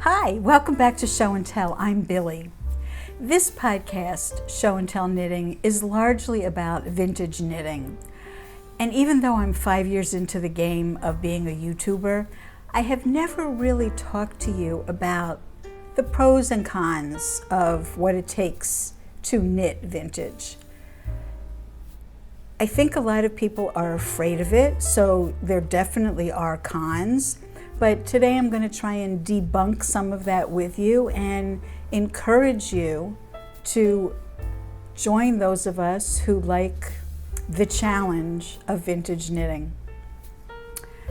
Hi, welcome back to Show and Tell. I'm Billie. This podcast, Show and Tell Knitting, is largely about vintage knitting. And even though I'm 5 years into the game of being a YouTuber, I have never really talked to you about the pros and cons of what it takes to knit vintage. I think a lot of people are afraid of it, so there definitely are cons. But today I'm going to try and debunk some of that with you and encourage you to join those of us who like the challenge of vintage knitting.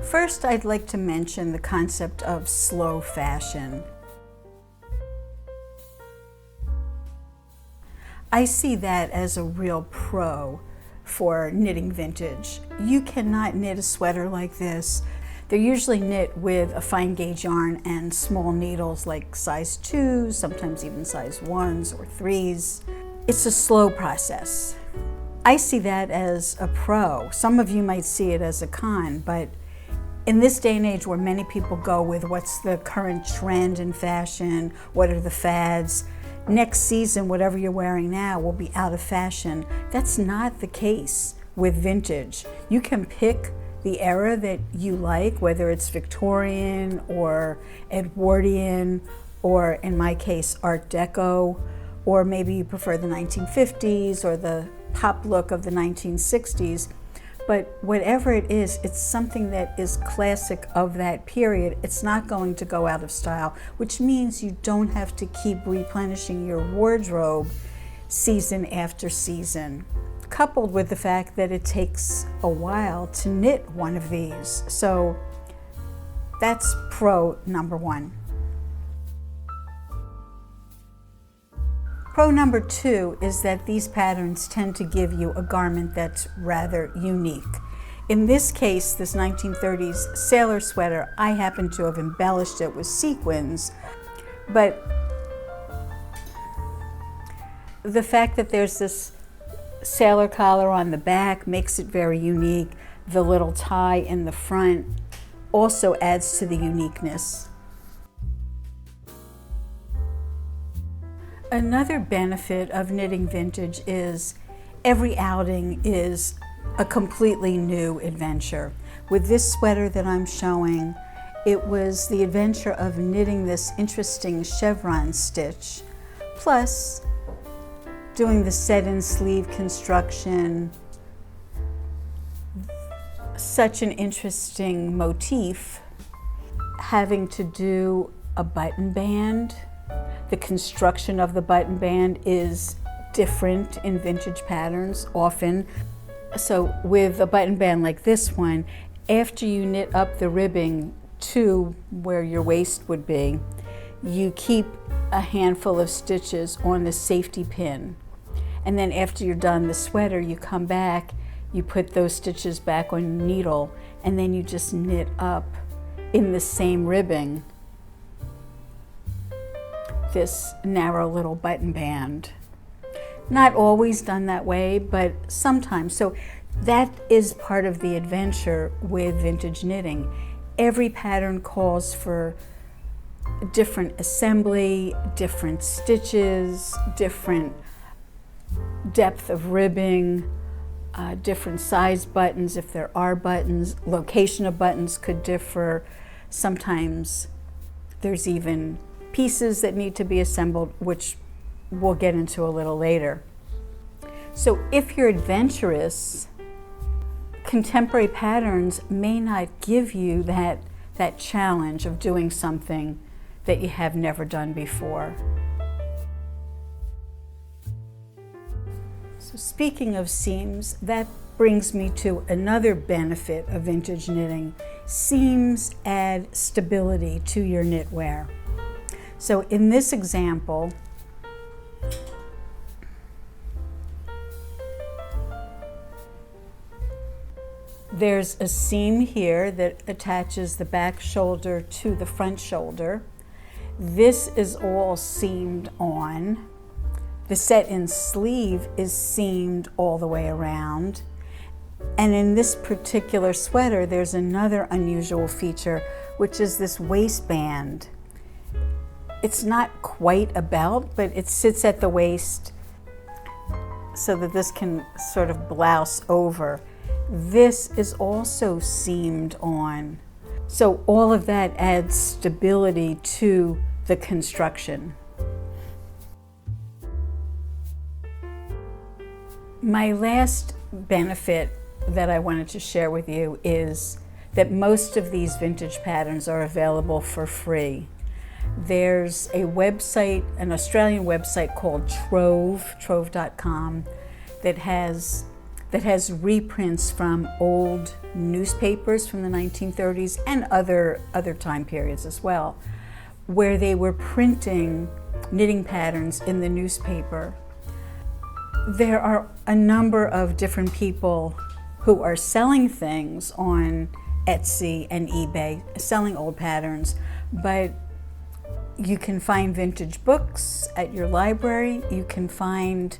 First, I'd like to mention the concept of slow fashion. I see that as a real pro for knitting vintage. You cannot knit a sweater like this. They're usually knit with a fine gauge yarn and small needles like size 2s, sometimes even size 1s or 3s. It's a slow process. I see that as a pro. Some of you might see it as a con, but in this day and age where many people go with what's the current trend in fashion, what are the fads, next season whatever you're wearing now will be out of fashion. That's not the case with vintage. You can pick the era that you like, whether it's Victorian or Edwardian, or in my case, Art Deco, or maybe you prefer the 1950s or the pop look of the 1960s. But whatever it is, it's something that is classic of that period. It's not going to go out of style, which means you don't have to keep replenishing your wardrobe season after season, coupled with the fact that it takes a while to knit one of these. So that's pro number one. Pro number two is that these patterns tend to give you a garment that's rather unique. In this case, this 1930s sailor sweater, I happen to have embellished it with sequins, but the fact that there's this sailor collar on the back makes it very unique. The little tie in the front also adds to the uniqueness. Another benefit of knitting vintage is every outing is a completely new adventure. With this sweater that I'm showing, it was the adventure of knitting this interesting chevron stitch, plus doing the set-in sleeve construction, such an interesting motif, having to do a button band. The construction of the button band is different in vintage patterns often. So with a button band like this one, after you knit up the ribbing to where your waist would be, you keep a handful of stitches on the safety pin. And then after you're done the sweater, you come back, you put those stitches back on your needle, and then you just knit up in the same ribbing this narrow little button band. Not always done that way, but sometimes. So that is part of the adventure with vintage knitting. Every pattern calls for different assembly, different stitches, different depth of ribbing, different size buttons if there are buttons. Location of buttons could differ. Sometimes there's even pieces that need to be assembled, which we'll get into a little later. So if you're adventurous, contemporary patterns may not give you that challenge of doing something that you have never done before. So speaking of seams, that brings me to another benefit of vintage knitting. Seams add stability to your knitwear. So in this example, there's a seam here that attaches the back shoulder to the front shoulder. This is all seamed on. The set-in sleeve is seamed all the way around. And in this particular sweater, there's another unusual feature, which is this waistband. It's not quite a belt, but it sits at the waist so that this can sort of blouse over. This is also seamed on. So all of that adds stability to the construction. My last benefit that I wanted to share with you is that most of these vintage patterns are available for free. There's a website, an Australian website called trove.nla.gov.au, that has reprints from old newspapers from the 1930s and other time periods as well, where they were printing knitting patterns in the newspaper. There are a number of different people who are selling things on Etsy and eBay, selling old patterns, but you can find vintage books at your library. You can find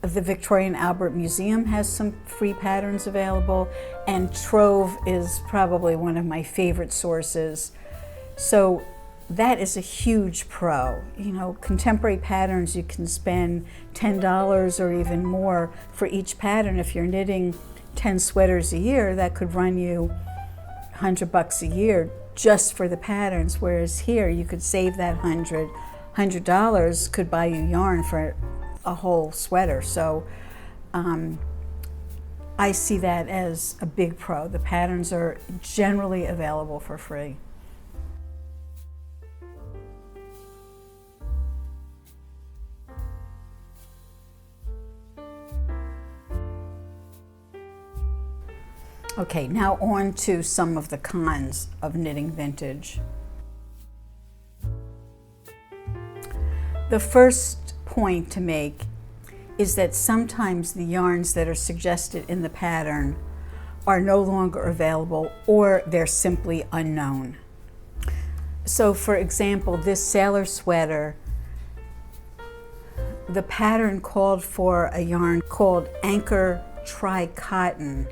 the Victoria and Albert Museum has some free patterns available, and Trove is probably one of my favorite sources. So that is a huge pro. You know, contemporary patterns, you can spend $10 or even more for each pattern. If you're knitting 10 sweaters a year, that could run you $100 a year just for the patterns, whereas here you could save that $100 could buy you yarn for a whole sweater. So I see that as a big pro. The patterns are generally available for free. Okay, now on to some of the cons of knitting vintage. The first point to make is that sometimes the yarns that are suggested in the pattern are no longer available, or they're simply unknown. So for example, this sailor sweater, the pattern called for a yarn called Anchor Tri-Cotton.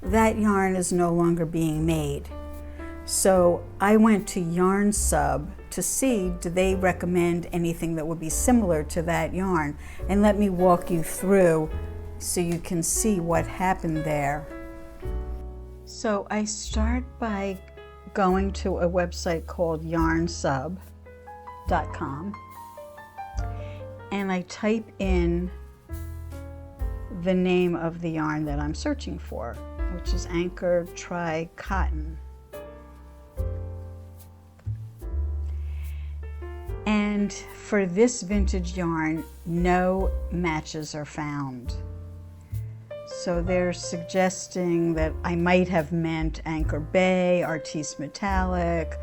That yarn is no longer being made. So I went to Yarn Sub to see, do they recommend anything that would be similar to that yarn? And let me walk you through so you can see what happened there. So I start by going to a website called yarnsub.com, and I type in the name of the yarn that I'm searching for, which is Anchor Tri-Cotton. And for this vintage yarn, no matches are found. So they're suggesting that I might have meant Anchor Bay, Artiste Metallic.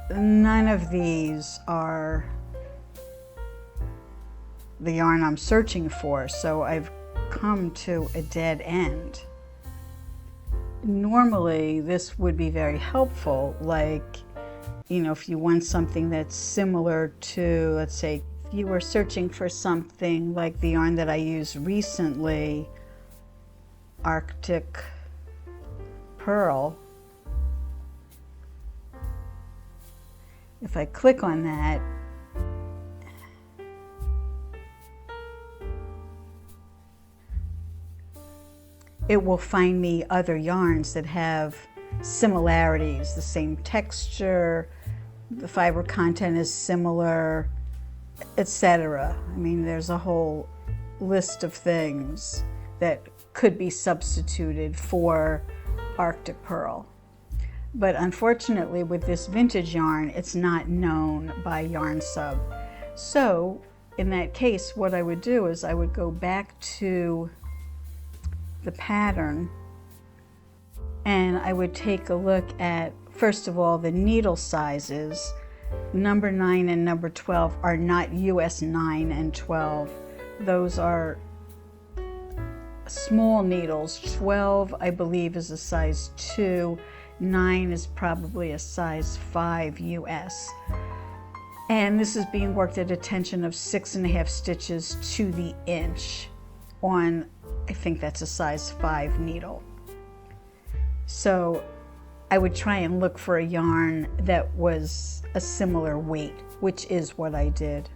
None of these are the yarn I'm searching for, so I've come to a dead end. Normally, this would be very helpful, like, you know, if you want something that's similar to, let's say, if you were searching for something like the yarn that I used recently, Arctic Pearl. If I click on that, it will find me other yarns that have similarities, the same texture, the fiber content is similar, etc. I mean, there's a whole list of things that could be substituted for Arctic Pearl. But unfortunately, with this vintage yarn, it's not known by Yarn Sub. So in that case, what I would do is I would go back to the pattern and I would take a look at, first of all, the needle sizes. Number 9 and number 12 are not US 9 and 12. Those are small needles. 12, I believe, is a size 2. 9 is probably a size 5 US. And this is being worked at a tension of 6.5 stitches to the inch on, I think that's a size 5 needle. So I would try and look for a yarn that was a similar weight, which is what I did.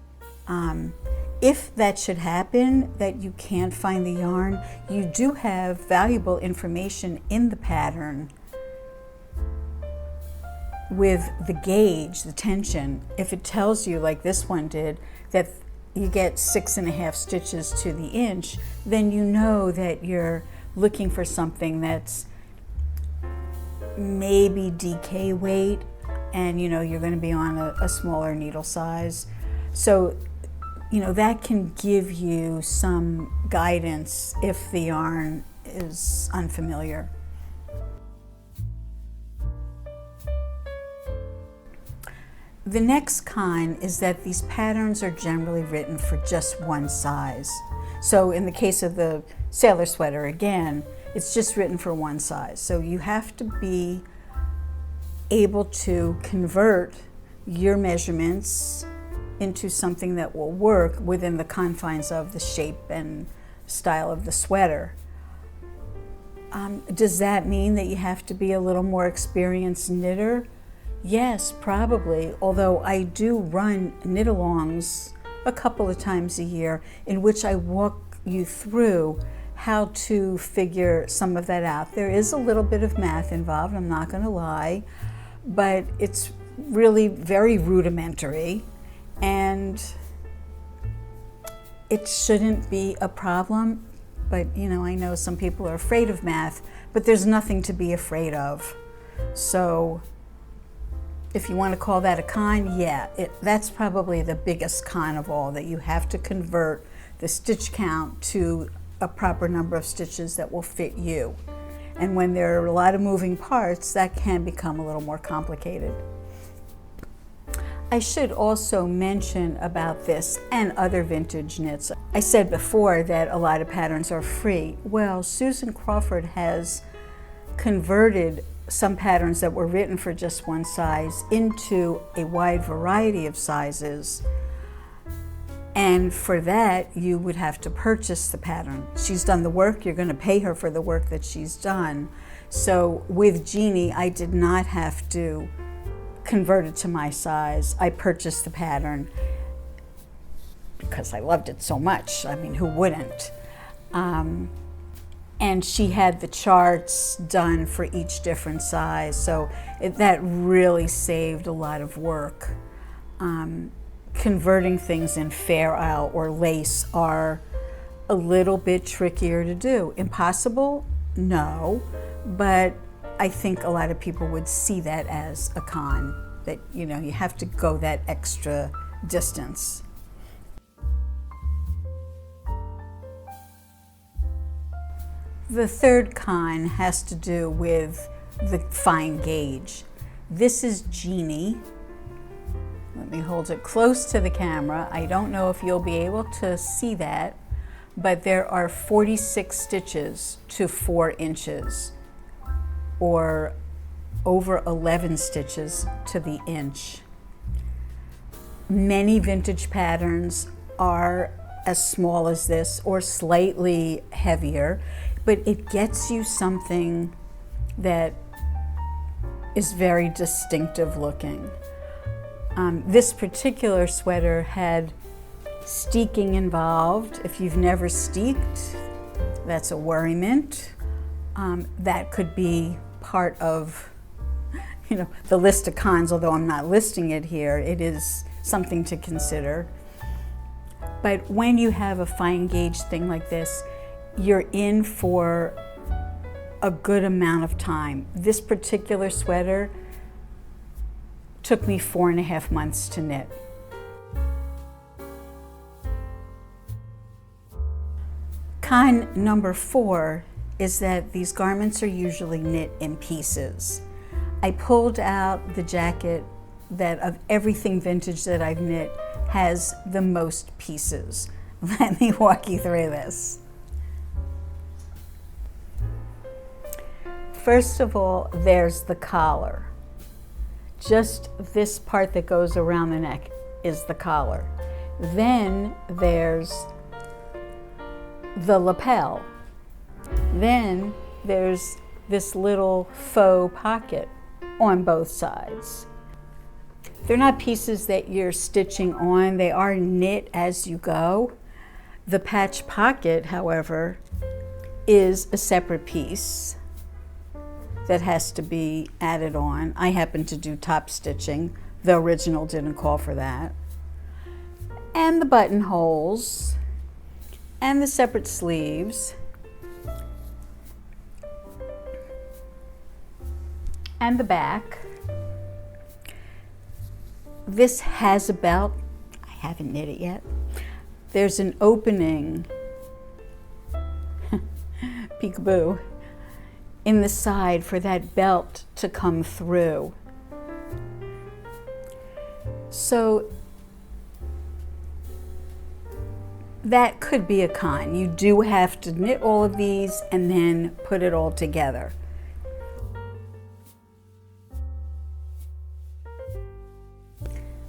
If that should happen, that you can't find the yarn, you do have valuable information in the pattern with the gauge, the tension. If it tells you, like this one did, that you get 6.5 stitches to the inch, then you know that you're looking for something that's maybe DK weight, and you know you're going to be on a smaller needle size. So you know that can give you some guidance if the yarn is unfamiliar. The next kind is that these patterns are generally written for just one size. So in the case of the sailor sweater, again, it's just written for one size. So you have to be able to convert your measurements into something that will work within the confines of the shape and style of the sweater. Does that mean that you have to be a little more experienced knitter? Yes, probably, although I do run knit-alongs a couple of times a year in which I walk you through how to figure some of that out. There is a little bit of math involved, I'm not going to lie, but it's really very rudimentary, and it shouldn't be a problem. But you know, I know some people are afraid of math, but there's nothing to be afraid of. So if you want to call that a con, yeah, that's probably the biggest con of all, that you have to convert the stitch count to a proper number of stitches that will fit you. And when there are a lot of moving parts, that can become a little more complicated. I should also mention about this and other vintage knits. I said before that a lot of patterns are free. Well, Susan Crawford has converted some patterns that were written for just one size into a wide variety of sizes. And for that, you would have to purchase the pattern. She's done the work, you're going to pay her for the work that she's done. So with Jeannie, I did not have to convert it to my size. I purchased the pattern because I loved it so much. I mean, who wouldn't? And she had the charts done for each different size, so that really saved a lot of work. Converting things in Fair Isle or lace are a little bit trickier to do. Impossible? No, but I think a lot of people would see that as a con, that you know you have to go that extra distance. The third con has to do with the fine gauge. This is Jeannie. Let me hold it close to the camera. I don't know if you'll be able to see that, but there are 46 stitches to 4 inches, or over 11 stitches to the inch. Many vintage patterns are as small as this or slightly heavier, but it gets you something that is very distinctive looking. This particular sweater had steeking involved. If you've never steeked, that's a worriment. That could be part of, you know, the list of cons, although I'm not listing it here. It is something to consider. But when you have a fine gauge thing like this, you're in for a good amount of time. This particular sweater took me 4.5 months to knit. Con number 4 is that these garments are usually knit in pieces. I pulled out the jacket that of everything vintage that I've knit has the most pieces. Let me walk you through this. First of all, there's the collar. Just this part that goes around the neck is the collar. Then there's the lapel. Then there's this little faux pocket on both sides. They're not pieces that you're stitching on, they are knit as you go. The patch pocket, however, is a separate piece that has to be added on. I happen to do top stitching. The original didn't call for that. And the buttonholes and the separate sleeves and the back. This has a belt. I haven't knit it yet. There's an opening, peekaboo, in the side for that belt to come through. So that could be a con. You do have to knit all of these and then put it all together.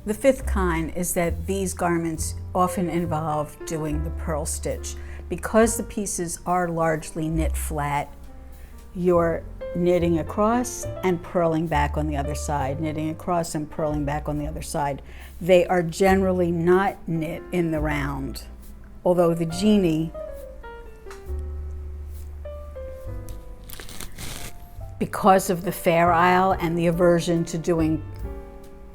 The fifth con is that these garments often involve doing the purl stitch. Because the pieces are largely knit flat, you're knitting across and purling back on the other side, knitting across and purling back on the other side. They are generally not knit in the round, although the genie, because of the fair isle and the aversion to doing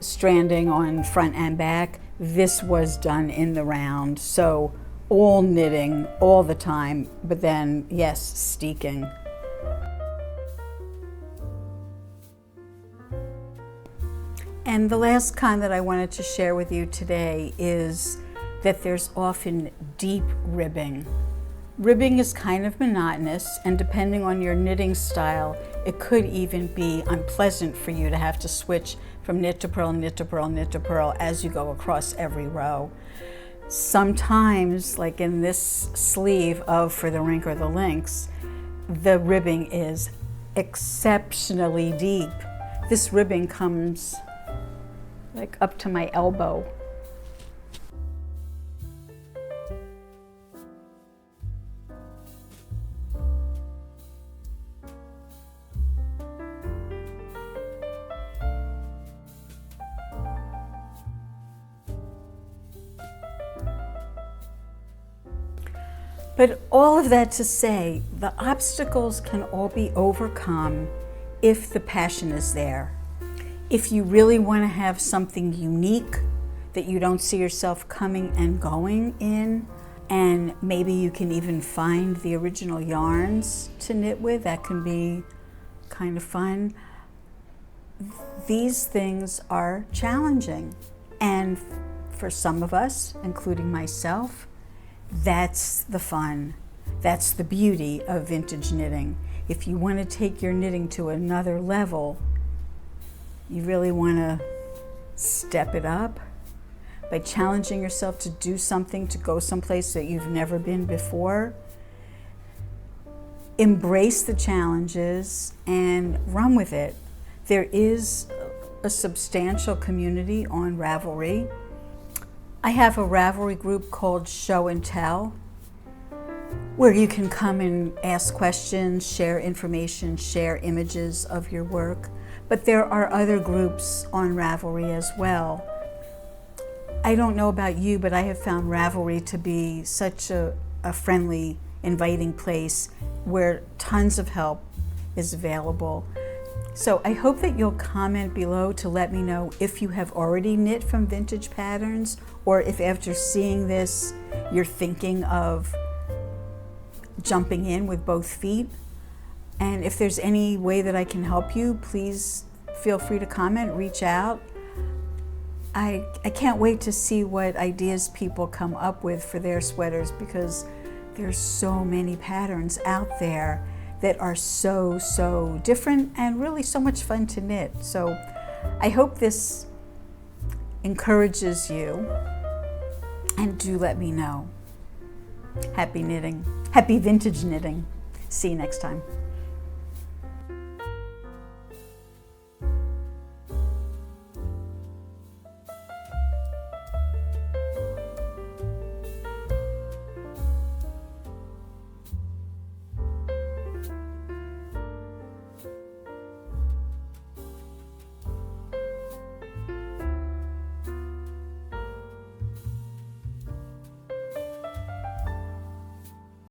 stranding on front and back, this was done in the round. So all knitting all the time, but then yes, steeking. And the last con that I wanted to share with you today is that there's often deep ribbing. Ribbing is kind of monotonous, and depending on your knitting style, it could even be unpleasant for you to have to switch from knit to purl, knit to purl, knit to purl as you go across every row. Sometimes, like in this sleeve of For the Rink or the Lynx, the ribbing is exceptionally deep. This ribbing comes like up to my elbow. But all of that to say, the obstacles can all be overcome if the passion is there. If you really want to have something unique that you don't see yourself coming and going in, and maybe you can even find the original yarns to knit with, that can be kind of fun. These things are challenging. And for some of us, including myself, that's the fun. That's the beauty of vintage knitting. If you want to take your knitting to another level, you really want to step it up by challenging yourself to do something, to go someplace that you've never been before. Embrace the challenges and run with it. There is a substantial community on Ravelry. I have a Ravelry group called Show and Tell, where you can come and ask questions, share information, share images of your work. But there are other groups on Ravelry as well. I don't know about you, but I have found Ravelry to be such a friendly, inviting place where tons of help is available. So I hope that you'll comment below to let me know if you have already knit from vintage patterns, or if after seeing this, you're thinking of jumping in with both feet. And if there's any way that I can help you, please feel free to comment, reach out. I can't wait to see what ideas people come up with for their sweaters, because there's so many patterns out there that are so different and really so much fun to knit. So I hope this encourages you, and do let me know. Happy knitting, happy vintage knitting. See you next time.